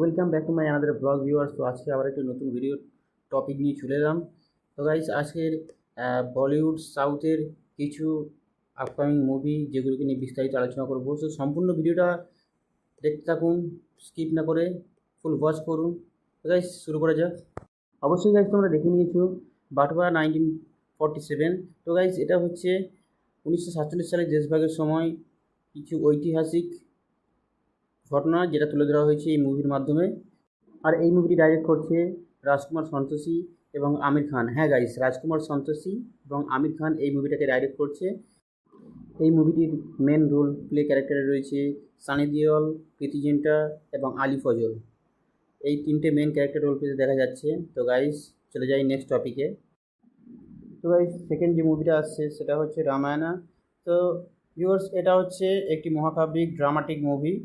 Welcome back to my another blog viewers. তো আজকে আবার একটা নতুন ভিডিও টপিক নিয়ে চলে এলাম। তো গাইস, আজকের বলিউড সাউথের কিছু আপকামিং মুভি যেগুলোকে নিয়ে বিস্তারিত আলোচনা করবো। তো সম্পূর্ণ ভিডিওটা দেখতে থাকুন, স্কিপ না করে ফুল ওয়াচ করুন। তো গাইস, শুরু করা যাক। অবশ্যই গাইস, তোমরা দেখে নিয়েছো বাটওয়া 1947। তো গাইস, এটা হচ্ছে 1947 সালে দেশভাগের সময় কিছু ঐতিহাসিক ঘটনা যেটা তুলে ধরা হয়েছে এই মুভির মাধ্যমে। আর এই মুভিটি ডাইরেক্ট করছে রাজকুমার সন্তোষী এবং আমির খান। হ্যাঁ গাইস, রাজকুমার সন্তোষী এবং আমির খান এই মুভিটাকে ডাইরেক্ট করছে। এই মুভিটির মেন রোল প্লে ক্যারেক্টারে রয়েছে সানি দেওল, প্রীতি জিন্টা এবং আলি ফজল। এই তিনটে মেন ক্যারেক্টার রোল প্লেতে দেখা যাচ্ছে। তো গাইস, চলে যাই নেক্সট টপিকে। তো গাইস, সেকেন্ড যে মুভিটা আসছে সেটা হচ্ছে রামায়ণা। তো ভিউয়ার্স, এটা হচ্ছে একটি মহাকাব্যিক ড্রামাটিক মুভি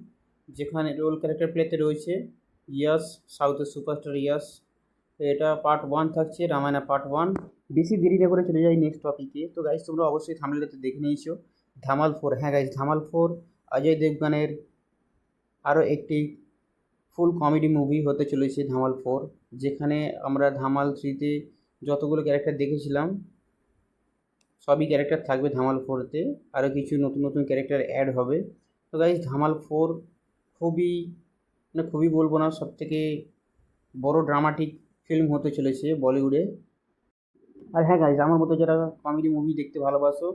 যেখানে রোল ক্যারেক্টার প্লেতে রয়েছে ইয়াস, সাউথের সুপারস্টার ইয়াস। তো এটা পার্ট 1 থাকছে, রামায়ণা পার্ট 1। বেশি দেরি না করে চলে যাই নেক্সট টপিকে। তো গাইস, তোমরা অবশ্যই থাম্বনেইলতে দেখে নিয়েছো ধামাল 4। হ্যাঁ গাইস, ধামাল 4 অজয় দেবগানের আরও একটি ফুল কমেডি মুভি হতে চলেছে ধামাল 4, যেখানে আমরা ধামাল 3তে যতগুলো ক্যারেক্টার দেখেছিলাম সবই ক্যারেক্টার থাকবে ধামাল 4তে। আরও কিছু নতুন নতুন ক্যারেক্টার অ্যাড হবে। তো গাইস, ধামাল 4 খুবই বলবো না, সবথেকে বড় ড্রামাটিক ফিল্ম হতে চলেছে বলিউডে। আর হ্যাঁ গাইজ, আমার মতো যারা কমেডি মুভি দেখতে ভালোবাসো,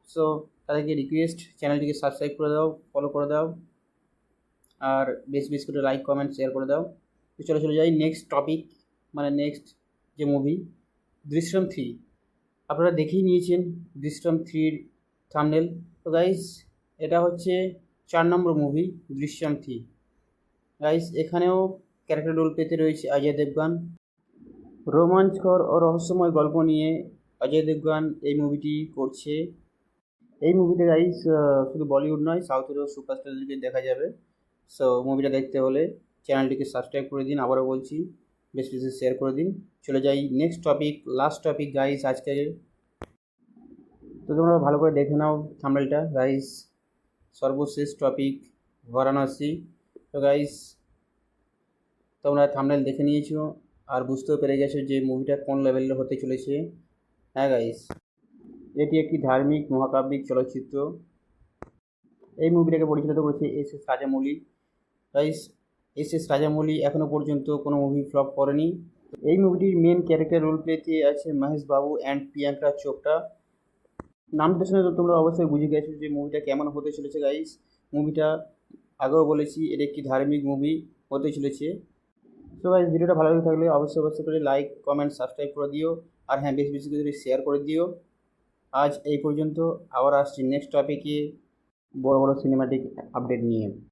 সো তাদেরকে রিকোয়েস্ট চ্যানেলটিকে সাবস্ক্রাইব করে দাও, ফলো করে দাও, আর বেশ বেশ করে লাইক কমেন্ট শেয়ার করে দাও। তো চলে যাই নেক্সট টপিক, মানে নেক্সট যে মুভি দৃশ্যম 3। আপনারা দেখেই নিয়েছেন দৃশ্যম 3-র থাম্বনেল। তো গাইজ, এটা হচ্ছে 4 নম্বর মুভি দৃশ্যম 3। গাইজ, এখানেও ক্যারেক্টার রোল পেতে রয়েছে অজয় দেবগান। রোমাঞ্চকর ও রহস্যময় গল্প নিয়ে অজয় দেবগান এই মুভিটি করছে। এই মুভিতে গাইস শুধু বলিউড নয়, সাউথেরও সুপারস্টারদেরকে দেখা যাবে। সো মুভিটা দেখতে হলে চ্যানেলটিকে সাবস্ক্রাইব করে দিন, আবারও বলছি বেশি বেশি শেয়ার করে দিন। চলে যাই next topic, last topic guys আজকে। তো তোমরা ভালো করে দেখে নাও থাম্বনেলটা গাইস। সর্বশেষ টপিক বারাণসী। তো গাইস, তোমরা থাম্বনেল দেখে নিয়েছো আর বুঝতেও পেরে গেছো যে মুভিটা কোন লেভেলের হতে চলেছে। হ্যাঁ গাইস, এটি একটি ধার্মিক মহাকাব্যিক চলচ্চিত্র। এই মুভিটাকে পরিচালিত করেছে S Rajamouli. Guys, S Rajamouli এখনও পর্যন্ত কোনো মুভি ফ্লপ করেনি। এই মুভিটির মেন ক্যারেক্টার রোল প্লেতে আছে মহেশ বাবু অ্যান্ড প্রিয়াঙ্কা চোপড়া। নামটা শুনে তো তোমরা অবশ্যই বুঝে গেছো যে মুভিটা কেমন হতে চলেছে গাইস। মুভিটা আগেও বলেছি এটা একটি ধার্মিক মুভি হতে চলেছে। তো গাইস, ভিডিওটা ভালো লাগে থাকলে অবশ্যই করে লাইক কমেন্ট সাবস্ক্রাইব করে দিও, আর হ্যাঁ বেশি বেশি করে শেয়ার করে দিও। আজ এই পর্যন্ত, আবার আসছি নেক্সট টপিকে বড় বড় সিনেমাটিক আপডেট নিয়ে।